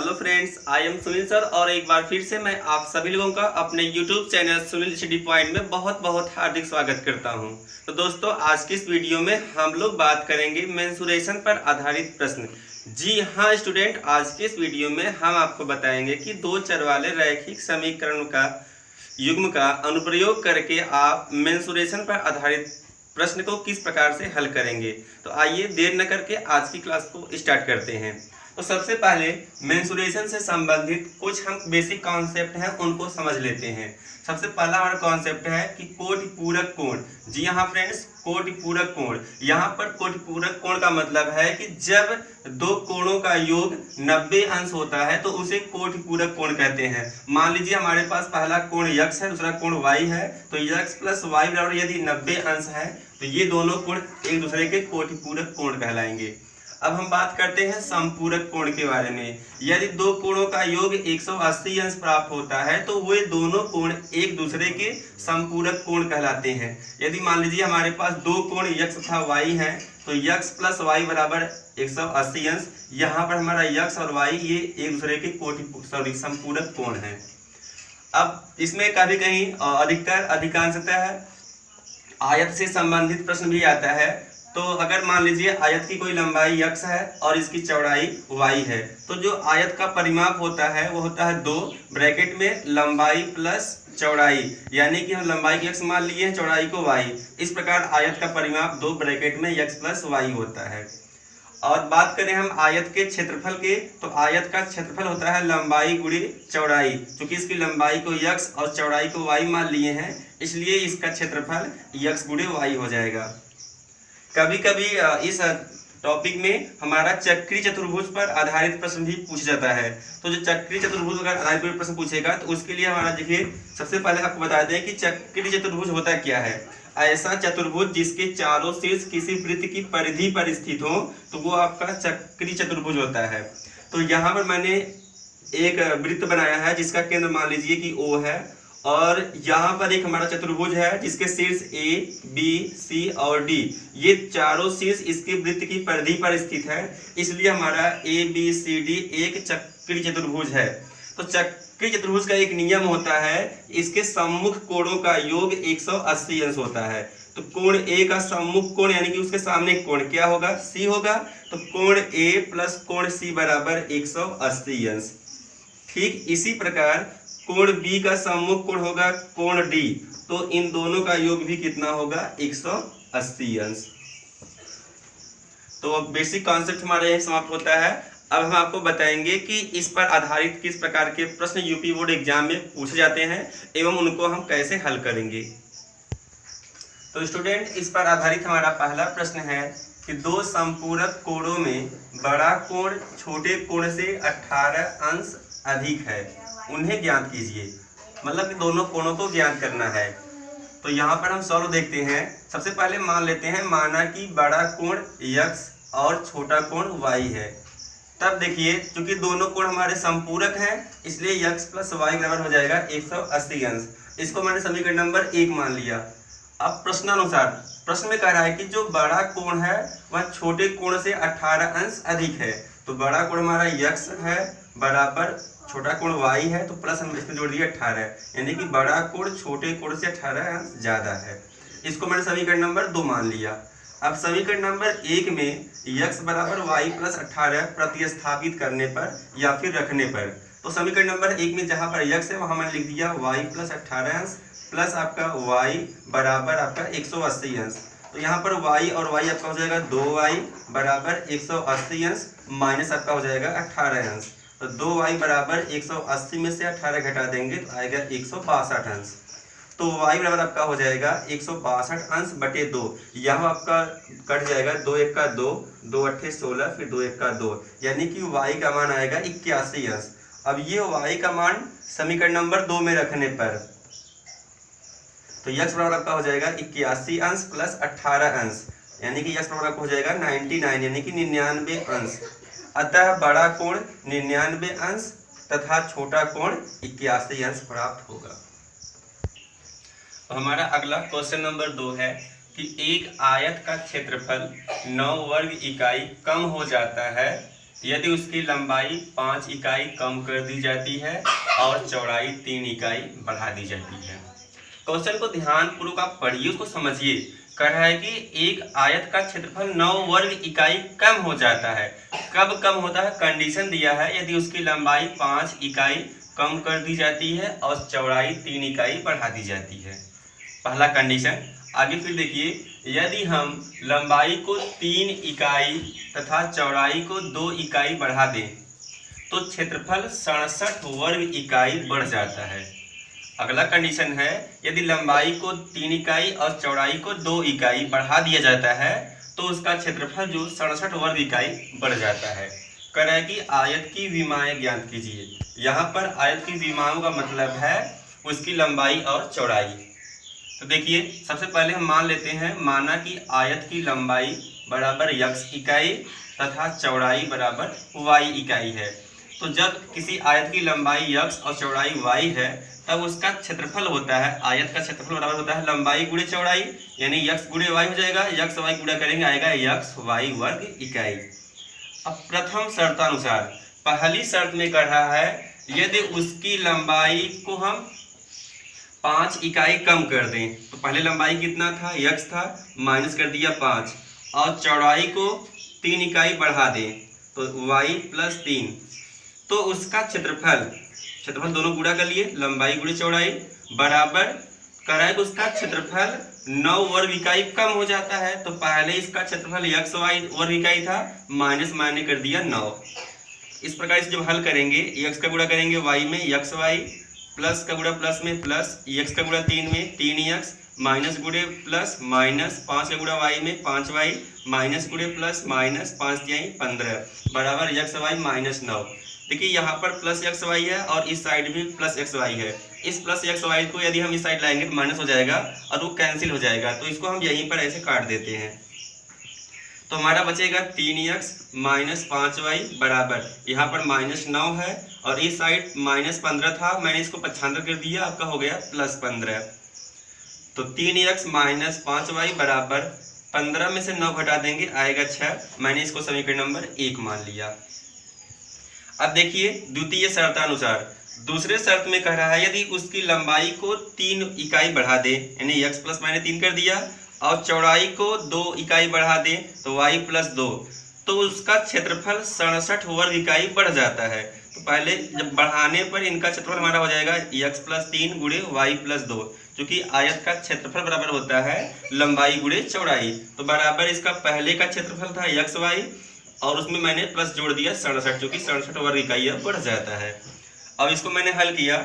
Hello friends, I am Sunil sir और एक बार फिर से मैं आप सभी लोगों का अपने YouTube channel Sunil study point में बहुत बहुत हार्दिक स्वागत करता हूं। तो दोस्तों, आज की इस वीडियो में हम लोग बात करेंगे मेंसुरेशन पर आधारित प्रश्न। जी हाँ स्टूडेंट, आज की इस वीडियो में हम आपको बताएंगे कि दो चर वाले रैखिक समीकरण का युग्म का अनुप्रयोग करके आप मेंसुरेशन पर आधारित प्रश्न को किस प्रकार से हल करेंगे। तो आइए देर न करके आज की क्लास को स्टार्ट करते हैं। तो सबसे पहले मेंसुरेशन से संबंधित कुछ हम बेसिक कॉन्सेप्ट हैं उनको समझ लेते हैं। सबसे पहला हमारा कॉन्सेप्ट है कि कोटि पूरक कोण। जी हाँ फ्रेंड्स, कोटि पूरक कोण। यहाँ पर कोटि पूरक कोण का मतलब है कि जब दो कोणों का योग 90 अंश होता है तो उसे कोटि पूरक कोण कहते हैं। मान लीजिए हमारे पास पहला कोण x है, दूसरा कोण y है, तो x प्लस वाई बराबर यदि 90 अंश है तो ये दोनों कोण एक दूसरे के कोटि पूरक कोण कहलाएंगे। अब हम बात करते हैं समपूरक कोण के बारे में। यदि दो कोणों का योग 180 अंश प्राप्त होता है तो वे दोनों कोण एक दूसरे के समपूरक कोण कहलाते हैं। यदि मान लीजिए हमारे पास दो कोण x तथा y है तो x प्लस वाई बराबर 180 अंश। यहाँ पर हमारा x और y ये एक दूसरे के समपूरक कोण है। अब इसमें कभी कहीं अधिकांशतः आयत से संबंधित प्रश्न भी आता है। तो अगर मान लीजिए आयत की कोई लंबाई x है और इसकी चौड़ाई y है, तो जो आयत का परिमाप होता है वो होता है 2 ब्रैकेट में लंबाई प्लस चौड़ाई, यानी कि हम लंबाई को x मान लिए हैं, चौड़ाई को y। इस प्रकार आयत का परिमाप 2 ब्रैकेट में x प्लस y होता है। और बात करें हम आयत के क्षेत्रफल के, तो आयत का क्षेत्रफल होता है लंबाई गुणे चौड़ाई। चूंकि इसकी लंबाई को x और चौड़ाई को y मान लिए हैं, इसलिए इसका क्षेत्रफल x गुणे y हो जाएगा। कभी कभी इस टॉपिक में हमारा चक्रीय चतुर्भुज पर आधारित प्रश्न भी पूछा जाता है। तो जो चक्रीय चतुर्भुज अगर आधारित कोई प्रश्न पूछेगा तो उसके लिए हमारा देखिए, सबसे पहले आपको बता दें कि चक्रीय चतुर्भुज होता क्या है। ऐसा चतुर्भुज जिसके चारों शीर्ष किसी वृत्त की परिधि पर स्थित हो तो वो आपका चक्रीय चतुर्भुज होता है। तो यहाँ पर मैंने एक वृत्त बनाया है जिसका केंद्र मान लीजिए कि O है, और यहाँ पर एक हमारा चतुर्भुज है जिसके शीर्ष A, B, C और D, ये चारों शीर्ष इसके वृत्त की परिधि पर स्थित है। इसलिए हमारा ABCD एक चक्रीय चतुर्भुज है। तो चक्रीय चतुर्भुज का एक नियम होता है, इसके सम्मुख कोणों का योग 180 अंश होता है। तो कोण A का सम्मुख कोण यानी कि उसके सामने कोण क्या होगा, C होगा। तो कोण A प्लस कोण C बराबर 180 अंश। ठीक इसी प्रकार कोण B का सम्मुख कोण होगा कोण D, तो इन दोनों का योग भी कितना होगा, 180 अंश। तो बेसिक कॉन्सेप्ट हमारा यही समाप्त होता है। अब हम आपको बताएंगे कि इस पर आधारित किस प्रकार के प्रश्न यूपी बोर्ड एग्जाम में पूछे जाते हैं एवं उनको हम कैसे हल करेंगे। तो स्टूडेंट, इस पर आधारित हमारा पहला प्रश्न है कि दो समपूरक कोणों में बड़ा कोण छोटे कोण से 18 अंश अधिक है, उन्हें ज्ञात कीजिए। मतलब कि दोनों कोणों को ज्ञात करना है। तो यहाँ पर हम सॉल्व देखते हैं। सबसे पहले मान लेते हैं, माना कि बड़ा कोण x और छोटा कोण y है। तब देखिए, चूंकि दोनों कोण हमारे समपूरक हैं इसलिए x प्लस वाई बराबर हो जाएगा 180 अंश। इसको मैंने समीकरण नंबर 1 मान लिया। अब प्रश्नानुसार प्रश्न में कह रहा है कि जो बड़ा कोण है वह छोटे कोण से 18 अंश अधिक है। तो बड़ा कोण हमारा x है बराबर छोटा कोण y है, तो प्लस हम इसमें जोड़ दिया 18, यानी कि बड़ा कोण छोटे कोण से 18 अंश ज्यादा है। इसको मैंने समीकरण नंबर 2 मान लिया। अब समीकरण नंबर 1 में x बराबर y प्लस 18 प्रतिस्थापित करने पर या फिर रखने पर, तो समीकरण नंबर 1 में जहां पर x है वहां मैंने लिख दिया y प्लस 18 अंश प्लस आपका y बराबर आपका 180 अंश। तो यहाँ पर y और y आपका हो जाएगा 2y बराबर 180 अंश माइनस आपका हो जाएगा 18 अंश। तो 2y बराबर 180 में से 18 घटा देंगे तो आएगा 162 अंश। तो y बराबर आपका हो जाएगा 162 अंश बटे 2। यहाँ आपका कट जाएगा 2 1 का 2, 2 8 16, फिर 2 1 का 2, यानी कि y का मान आएगा 81 अंश। अब ये y का मान समीकरण नंबर 2 में रखने पर, तो x बराबर आपका हो जाएगा 81 अंश प्लस 18 अंश, यानी कि x बराबर आपका हो जाएगा 99, यानी कि 99 अंश। अतः बड़ा कोण 99 अंश तथा छोटा कोण 81 अंश प्राप्त होगा। तो हमारा अगला क्वेश्चन नंबर 2 है कि एक आयत का क्षेत्रफल 9 वर्ग इकाई कम हो जाता है यदि उसकी लंबाई 5 इकाई कम कर दी जाती है और चौड़ाई 3 इकाई बढ़ा दी जाती है। क्वेश्चन को ध्यानपूर्वक आप पढ़िए, उसको समझिए। कह रहा है कि एक आयत का क्षेत्रफल 9 वर्ग इकाई कम हो जाता है। कब कम होता है? कंडीशन दिया है, यदि उसकी लंबाई 5 इकाई कम कर दी जाती है और चौड़ाई 3 इकाई बढ़ा दी जाती है। पहला कंडीशन। आगे फिर देखिए, यदि हम लंबाई को 3 इकाई तथा चौड़ाई को 2 इकाई बढ़ा दें तो क्षेत्रफल 67 वर्ग इकाई बढ़ जाता है। अगला कंडीशन है, यदि लंबाई को 3 इकाई और चौड़ाई को 2 इकाई बढ़ा दिया जाता है तो उसका क्षेत्रफल जो 67 वर्ग इकाई बढ़ जाता है। कह रहा है कि आयत की विमाएं ज्ञात कीजिए। यहाँ पर आयत की विमाओं का मतलब है उसकी लंबाई और चौड़ाई। तो देखिए, सबसे पहले हम मान लेते हैं, माना कि आयत की लंबाई बराबर x इकाई तथा चौड़ाई बराबर y इकाई है। तो जब किसी आयत की लंबाई x और चौड़ाई y है तब उसका क्षेत्रफल होता है, आयत का क्षेत्रफल बराबर होता है लंबाई गुणे चौड़ाई, यानी x गुणे y हो जाएगा। x y गुणा करेंगे आएगा x y वर्ग इकाई। अब प्रथम शर्तानुसार पहली शर्त में कह रहा है, यदि उसकी लंबाई को हम 5 इकाई कम कर दें, तो पहले लंबाई कितना था? x था, माइनस कर दिया 5, और चौड़ाई को 3 इकाई बढ़ा दें तो y प्लस 3, तो उसका क्षेत्रफल दोनों गुणा कर लिए, लंबाई गुणे चौड़ाई बराबर कराए तो उसका क्षेत्रफल 9 वर्ग इकाई कम हो जाता है। तो पहले इसका क्षेत्रफल x y वर्ग इकाई था, माइनस माइनस कर दिया 9। इस प्रकार से जब हल करेंगे, x का गुणा करेंगे y में x y, प्लस का गुणा प्लस में प्लस, x का गुणा 3 में 3x, माइनस गुणे प्लस माइनस, 5 का गुणा y में 5y, माइनस गुणे प्लस माइनस, 5 तिहाई 15 बराबर x y माइनस 9। देखिए यहाँ पर प्लस एक्स वाई है और इस साइड भी प्लस एक्स वाई है। इस प्लस एक्स वाई को यदि हम इस साइड लाएंगे तो माइनस हो जाएगा और वो कैंसिल हो जाएगा, तो इसको हम यहीं पर ऐसे काट देते हैं। तो हमारा बचेगा 3x माइनस 5y बराबर, यहाँ पर माइनस 9 है और इस साइड माइनस 15 था, मैंने इसको पक्षांतर कर दिया, आपका हो गया प्लस 15। तो 3x माइनस 5y बराबर 15 में से 9 घटा देंगे आएगा 6, मैंने इसको समीकरण नंबर 1 मान लिया। अब देखिए द्वितीय शर्तानुसार दूसरे शर्त में कह रहा है, यदि उसकी लंबाई को 3 इकाई बढ़ा दे, यानी x प्लस मैंने 3 कर दिया, और चौड़ाई को 2 इकाई बढ़ा दे तो y प्लस 2, तो उसका क्षेत्रफल 67 वर्ग इकाई बढ़ जाता है। तो पहले जब बढ़ाने पर इनका क्षेत्रफल हमारा हो जाएगा x प्लस 3 गुणे y प्लस 2, क्योंकि आयत का क्षेत्रफल बराबर होता है लंबाई गुणे चौड़ाई। तो बराबर इसका पहले का क्षेत्रफल था x y और उसमें मैंने प्लस जोड़ दिया 67, क्योंकि 67 वर्ग इकाई अब बढ़ जाता है। अब इसको मैंने हल किया,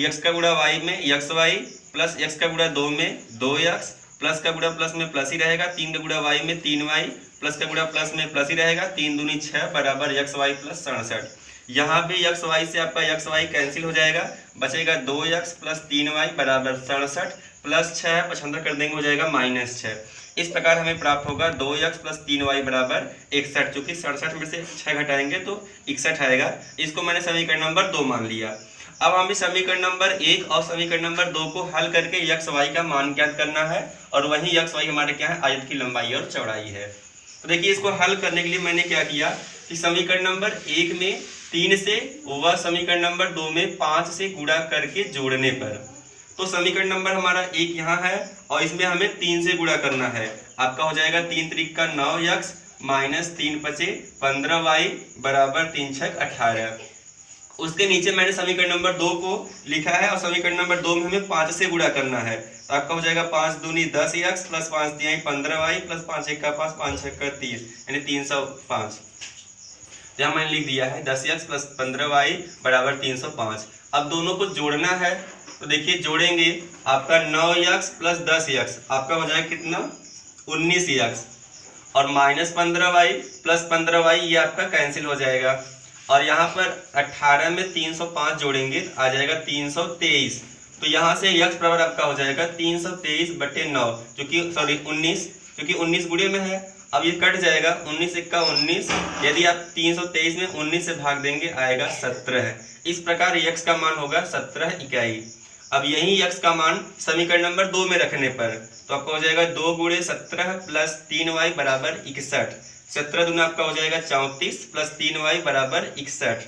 x का गुणा y में x y प्लस x का गुणा 2 में 2x, प्लस का गुणा प्लस में प्लस ही रहेगा, 3 का गुणा y में 3y, प्लस का गुणा प्लस में प्लस ही रहेगा, 3 दूनी 6 बराबर x y प्लस 67। यहाँ भी x y से आपका x y कैंसिल हो जाएगा, बचेगा 2x प्लस 3y बराबर 67 प्लस 6 पचहत्तर कर देंगे, हो जाएगा माइनस 6। इस प्रकार हमें प्राप्त होगा 2x प्लस 3y बराबर 61, चूंकि 67 में से 6 घटाएंगे तो 61 आएगा। इसको मैंने समीकरण नंबर 2 मान लिया। अब हमें समीकरण नंबर 1 और समीकरण नंबर 2 को हल करके x y का मान ज्ञात करना है, और वही x y हमारे क्या है, आयत की लंबाई और चौड़ाई है। तो देखिए इसको हल करने के लिए मैंने क्या किया कि समीकरण नंबर 1 में 3 से व समीकरण नंबर 2 में 5 से गुणा करके जोड़ने पर, तो समीकरण नंबर हमारा 1 यहाँ है और इसमें हमें 3 से गुणा करना है। आपका हो जाएगा 3 त्रिक का 9x माइनस 3 पचे 15y बराबर 3 छक 18। उसके नीचे मैंने समीकरण नंबर 2 को लिखा है और समीकरण नंबर 2 में हमें 5 से गुणा करना है। तो आपका हो जाएगा 5 दूनी 10x प्लस 5 तिहाई 15y प्लस 5 एक का 5 5 छक का 30, यानी 305। यहाँ मैंने लिख दिया है 10x प्लस 15y बराबर 305। अब दोनों को जोड़ना है, तो देखिए जोड़ेंगे, आपका 9x प्लस 10x आपका हो जाएगा कितना 19x, और माइनस 15y प्लस 15y ये आपका कैंसिल हो जाएगा, और यहाँ पर 18 में 305 जोड़ेंगे आ जाएगा 323। तो यहाँ से x बराबर आपका हो जाएगा 323/9, क्योंकि सॉरी 19, क्योंकि 19 गुणे में है। अब ये कट जाएगा, 19 एक का 19, यदि आप 323 में 19 से भाग देंगे आएगा 17। इस प्रकार x का मान होगा 17 इकाई। अब यही x का मान समीकरण नंबर 2 में रखने पर तो आपको हो जाएगा 2 गुणे 17 प्लस 3y बराबर 61। 17 दूना आपका हो जाएगा 34 प्लस 3y बराबर 61।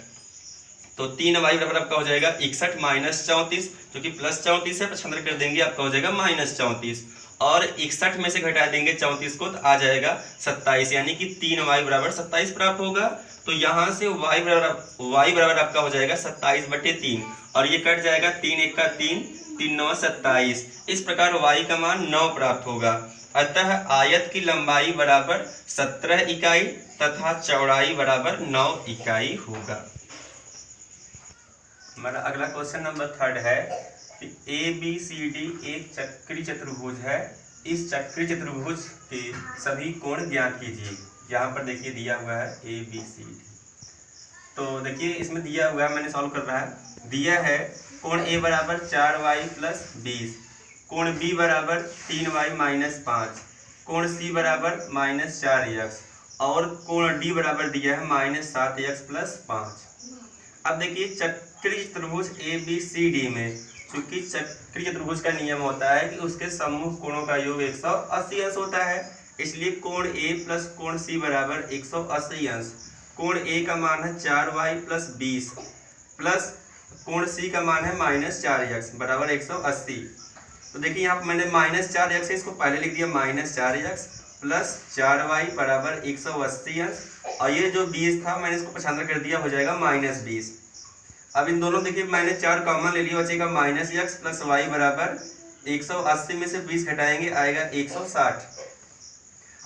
तो 3y बराबर आपका हो जाएगा 61 माइनस 34, जो कि प्लस 34 है, 75 कर देंगे आपका हो जाएगा माइनस 34, और 61 में से घटा देंगे 34 को तो आ जाएगा 27, यानी कि 3y बराबर 27 प्राप्त होगा। तो यहाँ से y बराबर आपका हो जाएगा 27/3, और ये कट जाएगा 3 1 का 3, 3 9 27। इस प्रकार y का मान 9 प्राप्त होगा। अतः आयत की लंबाई बराबर 17 इकाई तथा चौड़ाई बराबर 9 इकाई होगा। हमारा अगला क्वेश्चन नंबर 3 है कि ABCD एक चक्रीय चतुर्भुज है। इस चक्रीय चतुर्भुज के सभी कोण ज्ञात कीजिए। यहाँ पर देखिए दिया हुआ है ABCD। तो देखिए इसमें दिया हुआ है, मैंने सॉल्व कर रहा है। दिया है कोण A बराबर 4y प्लस 20, कोण B बराबर 3y माइनस 5, कोण C बराबर माइनस 4x, और कोण D बराबर दिया है माइनस 7x प्लस 5। अब देखिए चक्रीय चतुर्भुज ABCD में, चूंकि चक्रीय चतुर्भुज का नियम होता है कि उसके सम्मुख कोणों का योग 180 अंश होता है, इसलिए कोण A प्लस कोण C बराबर 180 अंश। कोण A का मान है 4y प्लस 20 प्लस कोण C का मान है माइनस 4x बराबर 180। तो देखिए यहाँ पर मैंने माइनस 4x है, इसको पहले लिख दिया माइनस 4x प्लस 4y बराबर 180 अंश, और ये जो 20 था मैंने इसको 75 कर दिया, हो जाएगा माइनस 20। अब इन दोनों देखिए मैंने 4 कॉमन ले लिया, बचेगा माइनस x प्लस y बराबर 180 में से 20 घटाएंगे आएगा 160।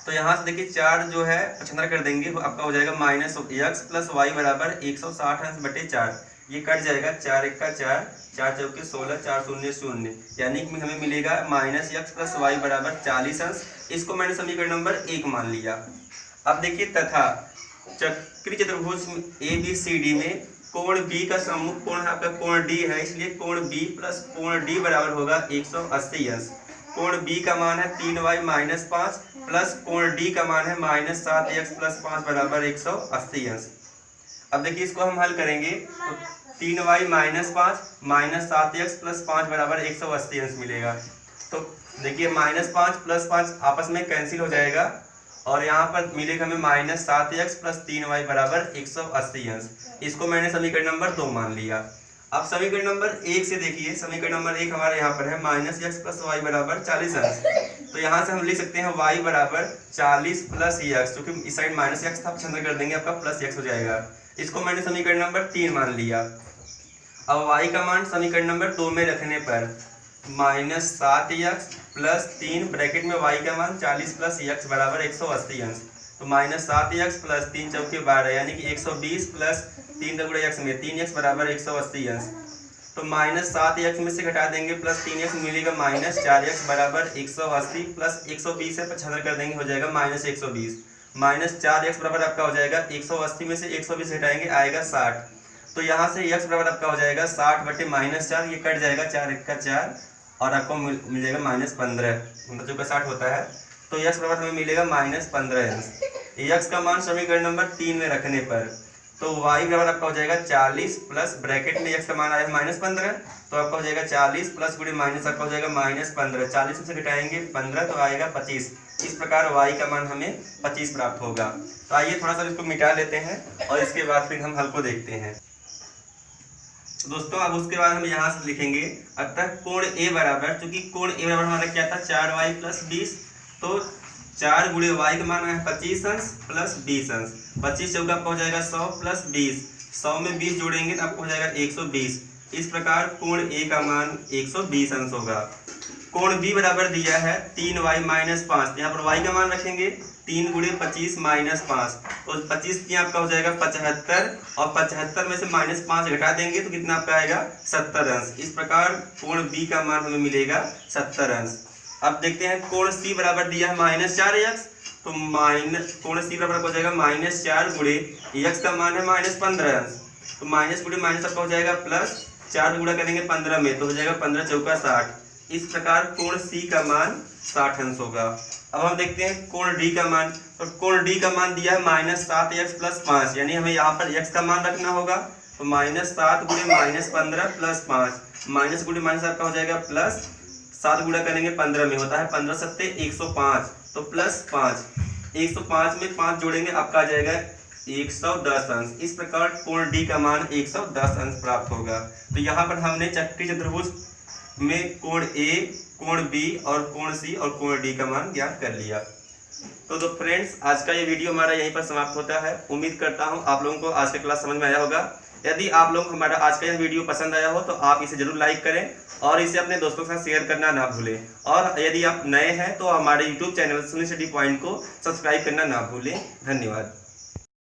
तो यहाँ से देखिए 4 जो है 75 कर देंगे, आपका हो जाएगा माइनस x प्लस y बराबर 160 अंश बटे 4। ये कट जाएगा 4 1 का 4, 4 चौके 16, 4 शून्य 0, यानी कि हमें मिलेगा माइनस x प्लस y बराबर 40 अंश। इसको मैंने समीकरण नंबर 1 मान लिया। अब देखिए तथा चक्रीय चतुर्भुज ABCD में कोण B का सम्मुख कोण है आपका कोण D है, इसलिए कोण B प्लस कोण D बराबर होगा 180 अंश। कोण B का मान है 3y माइनस 5 प्लस कोण D का मान है माइनस 7x प्लस 5 बराबर 180 अंश। अब देखिए इसको हम हल करेंगे तो 3y minus 5 minus 7x plus 5 बराबर 180 अंश मिलेगा। तो देखिए माइनस 5 प्लस 5 आपस में कैंसिल हो जाएगा, और यहाँ पर मिलेगा हमें माइनस 7x प्लस 3y बराबर 180 अंश। इसको मैंने समीकरण नंबर 2 मान लिया। अब समीकरण नंबर 1 से देखिए, समीकरण नंबर 1 हमारे यहाँ पर है माइनस x प्लस y बराबर 40 अंश। तो यहाँ से हम लिख सकते हैं y बराबर 40 प्लस x, क्योंकि इस साइड माइनस x था, 75 कर देंगे आपका प्लस x हो जाएगा। इसको मैंने समीकरण नंबर 3 मान लिया। अब y का मान समीकरण नंबर 2 में रखने पर माइनस 7x प्लस 3 ब्रैकेट में y का मान 40 प्लस x बराबर 180 अंश। तो माइनस 7x प्लस 3 चौके 12, यानी कि 120 प्लस 3 गुणा x में 3x बराबर 180 अंश। तो माइनस 7x में से घटा देंगे प्लस 3x मिलेगा माइनस 4x बराबर 180 प्लस 120 से 75 कर देंगे, हो जाएगा माइनस 120। माइनस 4x बराबर आपका हो जाएगा 180 में से 120 घटाएंगे आएगा 60। तो यहाँ से x बराबर आपका हो जाएगा 60 बटे माइनस 4, ये कट जाएगा 4 1 का 4, और आपको मिल जाएगा माइनस 15, मतलब जो का 60 होता है। तो x बराबर हमें मिलेगा माइनस 15 अंश। x का मान समीकरण नंबर 3 में रखने पर तो y बराबर आपका हो जाएगा 40 प्लस ब्रैकेट में x का मान आया है माइनस 15, तो आपका हो जाएगा 40 प्लस गुणे माइनस आपका हो जाएगा माइनस 15, 40 में से घटाएंगे 15 तो आएगा 25। इस प्रकार y का मान हमें 25 प्राप्त होगा। तो आइए थोड़ा सा इसको मिटा लेते हैं और इसके बाद फिर हम हल को देखते हैं। दोस्तों अब उसके बाद हम यहाँ से लिखेंगे अतः कोण A बराबर, चूंकि कोण A बराबर हमारा क्या था 4y प्लस 20, तो 4 गुणे y का मान है 25 अंश प्लस 20 अंश। 25 चौका आपको हो जाएगा 100 प्लस 20, 100 में 20 जोड़ेंगे तो आपको हो जाएगा 120। इस प्रकार कोण A का मान 120 अंश होगा। कोण B बराबर दिया है 3y माइनस 5, यहाँ पर y का मान रखेंगे 3 गुणे 25 माइनस 5, तो 25 यहाँ आपका हो जाएगा 75, और 75 में से माइनस 5 घटा देंगे तो कितना आपका आएगा 70 अंश। इस प्रकार कोण B का मान हमें मिलेगा 70 अंश। अब देखते हैं कोण C बराबर दिया है माइनस 4x, तो कोण C बराबर हो जाएगा माइनस 4 गुणे x का मान है माइनस 15 अंश, तो माइनस गुणे माइनस आपका हो जाएगा प्लस 4 गुणा करेंगे 15 में तो हो जाएगा 15 चौका 60। इस प्रकार कोण C का मान 60 अंश होगा। अब हम देखते हैं कोण D का मान, तो कोण D का मान दिया है माइनस 7x प्लस 5, यानी हमें यहाँ पर x का मान रखना होगा। तो माइनस 7 गुणे माइनस 15 प्लस 5, माइनस गुणे माइनस आपका हो जाएगा प्लस 7 गुणा करेंगे 15 में होता है 15 सत्ते 105, तो प्लस 5। 105 में 5 जोड़ेंगे आपका आ जाएगा 110 अंश। इस प्रकार कोण डी का मान 110 अंश प्राप्त होगा। तो यहाँ पर हमने चक्री चतुर्भुज में कोण ए, कोण बी और कोण सी और कोण डी का मान ज्ञात कर लिया। तो फ्रेंड्स, आज का ये वीडियो हमारा यहीं पर समाप्त होता है। उम्मीद करता हूँ आप लोगों को आज का क्लास समझ में आया होगा। यदि आप लोग हमारा आज का यह वीडियो पसंद आया हो तो आप इसे जरूर लाइक करें और इसे अपने दोस्तों के साथ शेयर करना ना भूलें। और यदि आप नए हैं तो हमारे YouTube channel Sunil study point को सब्सक्राइब करना ना भूलें। धन्यवाद।